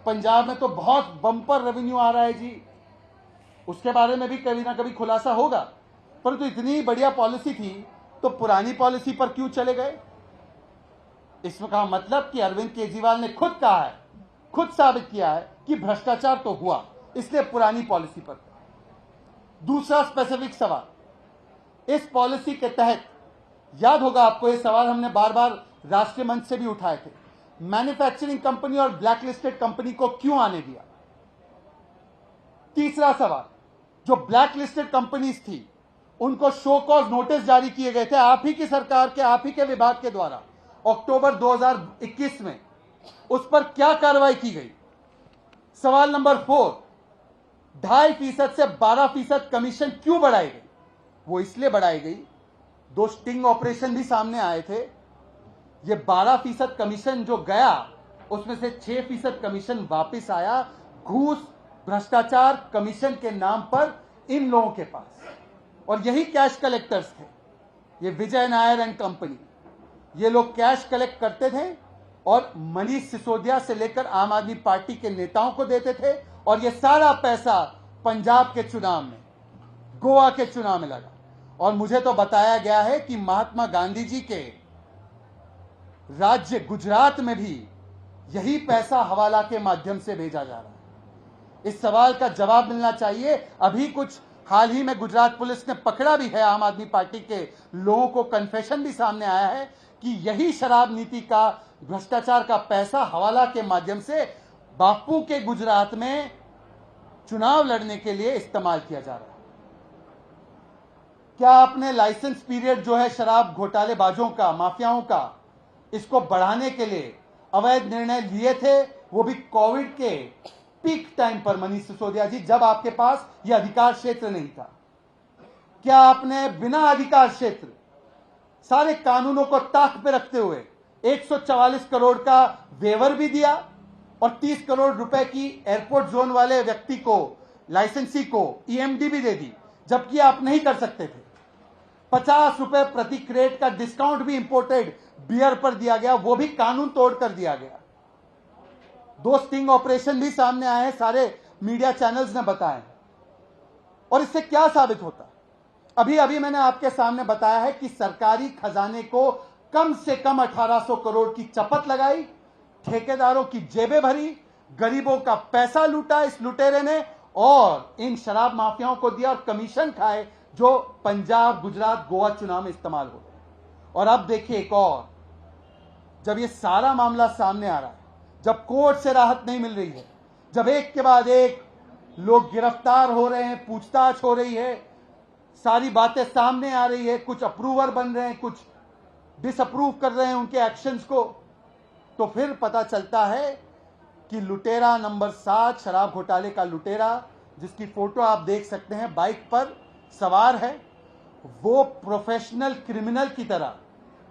पंजाब में तो बहुत बम्पर रेवेन्यू आ रहा है जी, उसके बारे में भी कभी ना कभी खुलासा होगा। परंतु इतनी बढ़िया पॉलिसी थी तो पुरानी पॉलिसी पर क्यों चले गए? इसका मतलब कि अरविंद केजरीवाल ने खुद कहा है, खुद साबित किया है कि भ्रष्टाचार तो हुआ, इसलिए पुरानी पॉलिसी पर। दूसरा स्पेसिफिक सवाल, इस पॉलिसी के तहत, याद होगा आपको ये सवाल हमने बार बार राष्ट्रीय मंच से भी उठाए थे, मैन्युफैक्चरिंग कंपनी और ब्लैकलिस्टेड कंपनी को क्यों आने दिया? तीसरा सवाल, जो ब्लैकलिस्टेड कंपनीज थी उनको शो कॉज नोटिस जारी किए गए थे आप ही की सरकार के, आप ही के विभाग के द्वारा अक्टूबर 2021 में, उस पर क्या कार्रवाई की गई? सवाल नंबर 4, 2.5% से 12% कमीशन क्यों बढ़ाई गई? वो इसलिए बढ़ाई गई, 2 स्टिंग ऑपरेशन भी सामने आए थे। ये 12% कमीशन जो गया उसमें से 6% कमीशन वापस आया घूस भ्रष्टाचार कमीशन के नाम पर इन लोगों के पास, और यही कैश कलेक्टर्स थे, ये विजय नायर एंड कंपनी। ये लोग कैश कलेक्ट करते थे और मनीष सिसोदिया से लेकर आम आदमी पार्टी के नेताओं को देते थे, और ये सारा पैसा पंजाब के चुनाव में, गोवा के चुनाव में लगा। और मुझे तो बताया गया है कि महात्मा गांधी जी के राज्य गुजरात में भी यही पैसा हवाला के माध्यम से भेजा जा रहा है। इस सवाल का जवाब मिलना चाहिए। अभी कुछ हाल ही में गुजरात पुलिस ने पकड़ा भी है आम आदमी पार्टी के लोगों को, कन्फेशन भी सामने आया है कि यही शराब नीति का, भ्रष्टाचार का पैसा हवाला के माध्यम से बापू के गुजरात में चुनाव लड़ने के लिए इस्तेमाल किया जा रहा है। क्या आपने लाइसेंस पीरियड जो है शराब घोटालेबाजों का, माफियाओं का, इसको बढ़ाने के लिए अवैध निर्णय लिए थे, वो भी कोविड के पीक टाइम पर मनीष सिसोदिया जी, जब आपके पास यह अधिकार क्षेत्र नहीं था? क्या आपने बिना अधिकार क्षेत्र सारे कानूनों को ताक पे रखते हुए 144 करोड़ का वेवर भी दिया और 30 करोड़ रुपए की एयरपोर्ट जोन वाले व्यक्ति को, लाइसेंसी को ईएमडी भी दे दी, जबकि आप नहीं कर सकते थे? 50 रुपए प्रति क्रेट का डिस्काउंट भी इंपोर्टेड बियर पर दिया गया, वो भी कानून तोड़ कर दिया गया। 2 स्टिंग ऑपरेशन भी सामने आए हैं, सारे मीडिया चैनल्स ने बताए। और इससे क्या साबित होता है? अभी अभी मैंने आपके सामने बताया है कि सरकारी खजाने को कम से कम 1800 करोड़ की चपत लगाई, ठेकेदारों की जेबें भरी, गरीबों का पैसा लूटा इस लुटेरे ने, और इन शराब माफियाओं को दिया और कमीशन खाए जो पंजाब, गुजरात, गोवा चुनाव में इस्तेमाल हो रहे। और अब देखिए एक और, जब ये सारा मामला सामने आ रहा है, जब कोर्ट से राहत नहीं मिल रही है, जब एक के बाद एक लोग गिरफ्तार हो रहे हैं, पूछताछ हो रही है, सारी बातें सामने आ रही है, कुछ अप्रूवर बन रहे हैं, कुछ डिसअप्रूव कर रहे हैं उनके एक्शंस को, तो फिर पता चलता है कि लुटेरा नंबर 7, शराब घोटाले का लुटेरा, जिसकी फोटो आप देख सकते हैं, बाइक पर सवार है, वो प्रोफेशनल क्रिमिनल की तरह,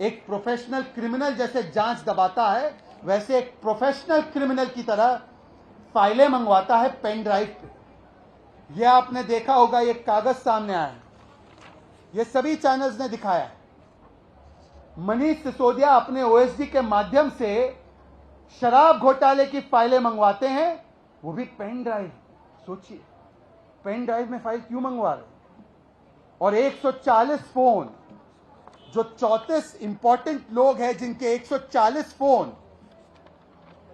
एक प्रोफेशनल क्रिमिनल जैसे जांच दबाता है, वैसे एक प्रोफेशनल क्रिमिनल की तरह फाइलें मंगवाता है पेन ड्राइव पे। यह आपने देखा होगा, ये कागज सामने आया है, ये सभी चैनल्स ने दिखाया है। मनीष सिसोदिया अपने ओएसडी के माध्यम से शराब घोटाले की फाइलें मंगवाते हैं, वो भी पेन ड्राइव। सोचिए, पेन ड्राइव में फाइल क्यों मंगवा रहे? और 140 फोन, जो 34 इंपॉर्टेंट लोग हैं जिनके 140 फोन,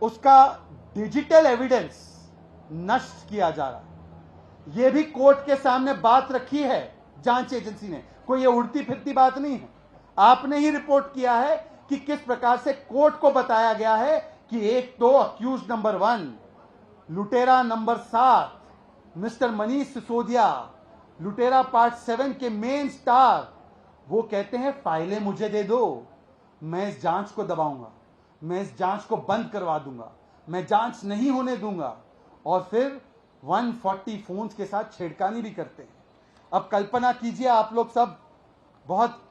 उसका डिजिटल एविडेंस नष्ट किया जा रहा है। यह भी कोर्ट के सामने बात रखी है जांच एजेंसी ने, कोई ये उड़ती फिरती बात नहीं है। आपने ही रिपोर्ट किया है कि किस प्रकार से कोर्ट को बताया गया है कि एक तो अक्यूज नंबर 1, लुटेरा नंबर 7, मिस्टर मनीष सिसोदिया, लुटेरा पार्ट 7 के मेन स्टार, वो कहते हैं फाइलें मुझे दे दो, मैं इस जांच को दबाऊंगा, मैं इस जांच को बंद करवा दूंगा, मैं जांच नहीं होने दूंगा। और फिर 140 फोन्स के साथ छेड़खानी भी करते हैं। अब कल्पना कीजिए, आप लोग सब बहुत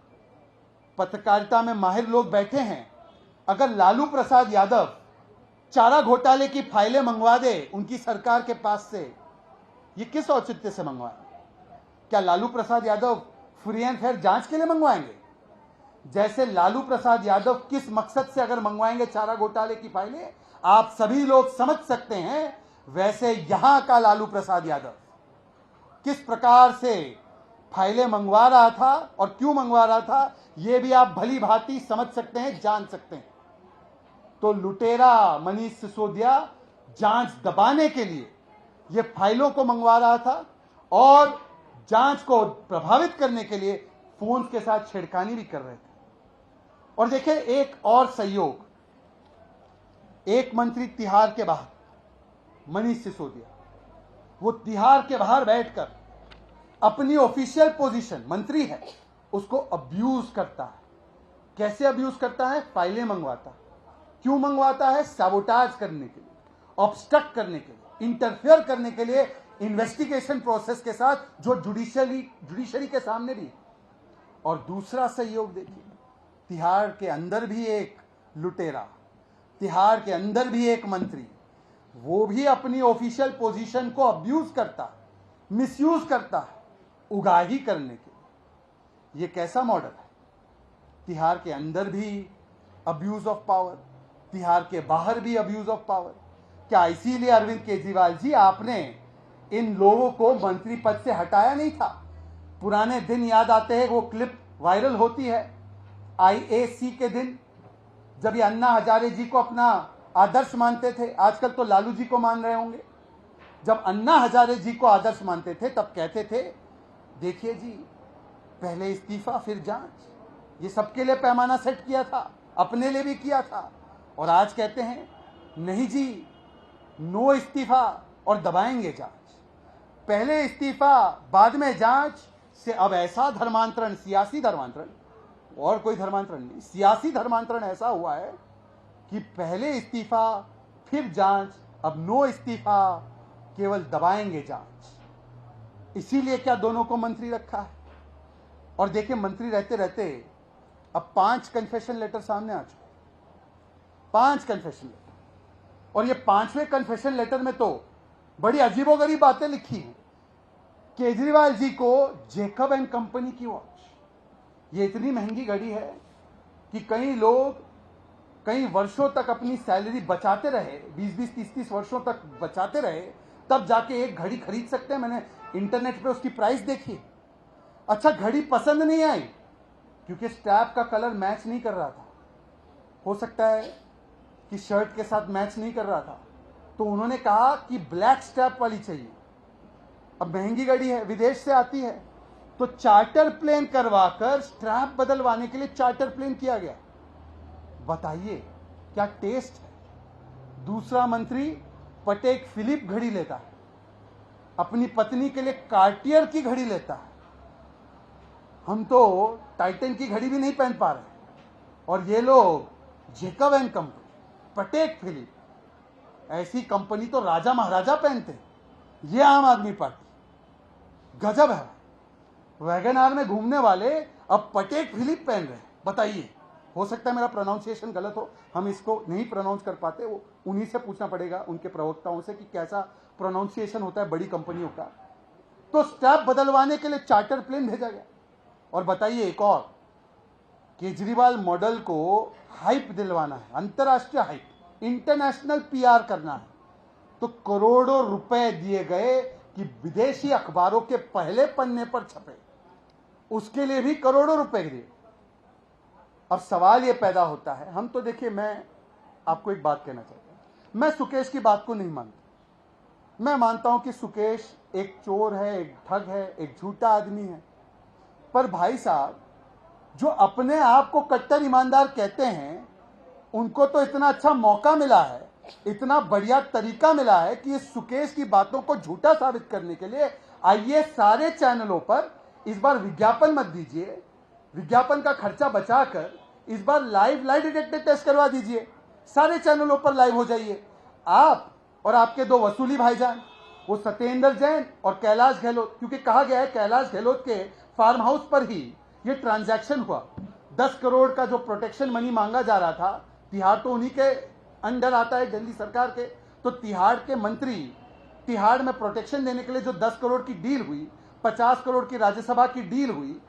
पत्रकारिता में माहिर लोग बैठे हैं, अगर लालू प्रसाद यादव चारा घोटाले की फाइलें मंगवा दे उनकी सरकार के पास से, ये किस औचित्य से मंगवाए? क्या Lalu Prasad Yadav free and fair जांच के लिए मंगवाएंगे? जैसे लालू प्रसाद यादव किस मकसद से अगर मंगवाएंगे चारा घोटाले की फाइलें, आप सभी लोग समझ सकते हैं, वैसे यहां का लालू प्रसाद यादव किस प्रकार से फाइलें मंगवा रहा था और क्यों मंगवा रहा था, यह भी आप भली भांति समझ सकते हैं, जान सकते हैं। तो लुटेरा मनीष सिसोदिया जांच दबाने के लिए यह फाइलों को मंगवा रहा था और जांच को प्रभावित करने के लिए फोन के साथ छेड़खानी भी कर रहे थे। और देखिए एक और सहयोग, एक मंत्री तिहाड़ के बाहर, मनीष सिसोदिया, वो तिहाड़ के बाहर बैठकर अपनी ऑफिशियल पोजीशन, मंत्री है, उसको अब्यूज करता है। कैसे अब्यूज करता है? फाइलें मंगवाता है। क्यों मंगवाता है? सैबोटाज करने के लिए, ऑब्स्ट्रक्ट करने के लिए, इंटरफेयर करने के लिए इन्वेस्टिगेशन प्रोसेस के साथ, जो जुडिशरी के सामने भी। और दूसरा सहयोग देखिए, तिहाड़ के अंदर भी एक लुटेरा, तिहाड़ के अंदर भी एक मंत्री, वो भी अपनी ऑफिशियल पोजीशन को अब्यूज करता है, मिसयूज करता है उगाही करने के लिए। ये कैसा मॉडल है? तिहाड़ के अंदर भी अब्यूज ऑफ पावर, तिहाड़ के बाहर भी अब्यूज ऑफ पावर। क्या इसीलिए अरविंद केजरीवाल जी आपने इन लोगों को मंत्री पद से हटाया नहीं था? पुराने दिन याद आते हैं, वो क्लिप वायरल होती है IAC के दिन, जब ये अन्ना हजारे जी को अपना आदर्श मानते थे। आजकल तो लालू जी को मान रहे होंगे। जब अन्ना हजारे जी को आदर्श मानते थे तब कहते थे, देखिए जी, पहले इस्तीफा फिर जांच। ये सबके लिए पैमाना सेट किया था, अपने लिए भी किया था। और आज कहते हैं नहीं जी, नो इस्तीफा और दबाएंगे जांच। पहले इस्तीफा बाद में जांच से अब ऐसा धर्मांतरण, सियासी धर्मांतरण, और कोई धर्मांतरण नहीं, सियासी धर्मांतरण ऐसा हुआ है कि पहले इस्तीफा फिर जांच, अब नो इस्तीफा, केवल दबाएंगे जांच। इसीलिए क्या दोनों को मंत्री रखा है? और देखिए, मंत्री रहते रहते अब 5 कन्फेशन लेटर सामने आ चुके, 5 कन्फेशन लेटर। और ये 5वें कन्फेशन लेटर में तो बड़ी अजीबोगरीब बातें लिखी हैं। केजरीवाल जी को जेकब एंड कंपनी की वॉच, ये इतनी महंगी घड़ी है कि कई लोग कई वर्षों तक अपनी सैलरी बचाते रहे, 20-20, 30-30 वर्षों तक बचाते रहे, तब जाके एक घड़ी खरीद सकते हैं। मैंने इंटरनेट पे उसकी प्राइस देखी। अच्छा, घड़ी पसंद नहीं आई क्योंकि स्ट्रैप का कलर मैच नहीं कर रहा था, हो सकता है कि शर्ट के साथ मैच नहीं कर रहा था, तो उन्होंने कहा कि ब्लैक स्ट्रैप वाली चाहिए। अब महंगी घड़ी है, विदेश से आती है, तो चार्टर प्लेन करवाकर स्ट्रैप बदलवाने के लिए चार्टर प्लेन किया गया। बताइए क्या टेस्ट है? दूसरा मंत्री पटेक फिलिप घड़ी लेता है, अपनी पत्नी के लिए कार्टियर की घड़ी लेता है। हम तो टाइटन की घड़ी भी नहीं पहन पा रहे, और ये लोग जेकब एंड कंपनी, पटेक फिलिप, ऐसी कंपनी तो राजा महाराजा पहनते हैं। ये आम आदमी पार्टी, गजब है। वैगन आर में घूमने वाले अब पटेक फिलिप पहन रहे हैं। बताइए, हो सकता है मेरा प्रोनाउंसिएशन गलत हो, हम इसको नहीं प्रोनाउंस कर पाते, वो उन्हीं से पूछना पड़ेगा, उनके प्रवक्ताओं से, कि कैसा प्रोनाउंसिएशन होता है बड़ी कंपनियों का। तो स्टैप बदलवाने के लिए चार्टर प्लेन भेजा गया। और बताइए, एक और, केजरीवाल मॉडल को हाइप दिलवाना है, अंतरराष्ट्रीय हाइप, इंटरनेशनल PR करना है, तो करोड़ों रुपए दिए गए कि विदेशी अखबारों के पहले पन्ने पर छपे, उसके लिए भी करोड़ों रुपए दिए। अब सवाल यह पैदा होता है, हम तो देखिए, मैं आपको एक बात कहना चाहता हूं, मैं सुकेश की बात को नहीं मानता। मैं मानता हूं कि सुकेश एक चोर है, एक ठग है, एक झूठा आदमी है। पर भाई साहब, जो अपने आप को कट्टर ईमानदार कहते हैं, उनको तो इतना अच्छा मौका मिला है, इतना बढ़िया तरीका मिला है कि इस सुकेश की बातों को झूठा साबित करने के लिए आइए सारे चैनलों पर इस बार विज्ञापन मत दीजिए, विज्ञापन का खर्चा बचाकर इस बार लाइव डिटेक्टर टेस्ट करवा दीजिए, सारे चैनलों पर लाइव हो जाइए। आप और आपके 2 वसूली भाईजान, वो सत्येंद्र जैन और कैलाश गहलोत, क्योंकि कहा गया है कैलाश गहलोत के फार्म हाउस पर ही ये ट्रांजैक्शन हुआ। 10 करोड़ का जो प्रोटेक्शन मनी मांगा जा रहा था, तिहाड़ तो उन्हीं के अंडर आता है, दिल्ली सरकार के, तो तिहाड़ के मंत्री, तिहाड़ में प्रोटेक्शन देने के लिए जो 10 करोड़ की डील हुई, 50 करोड़ की राज्यसभा की डील हुई।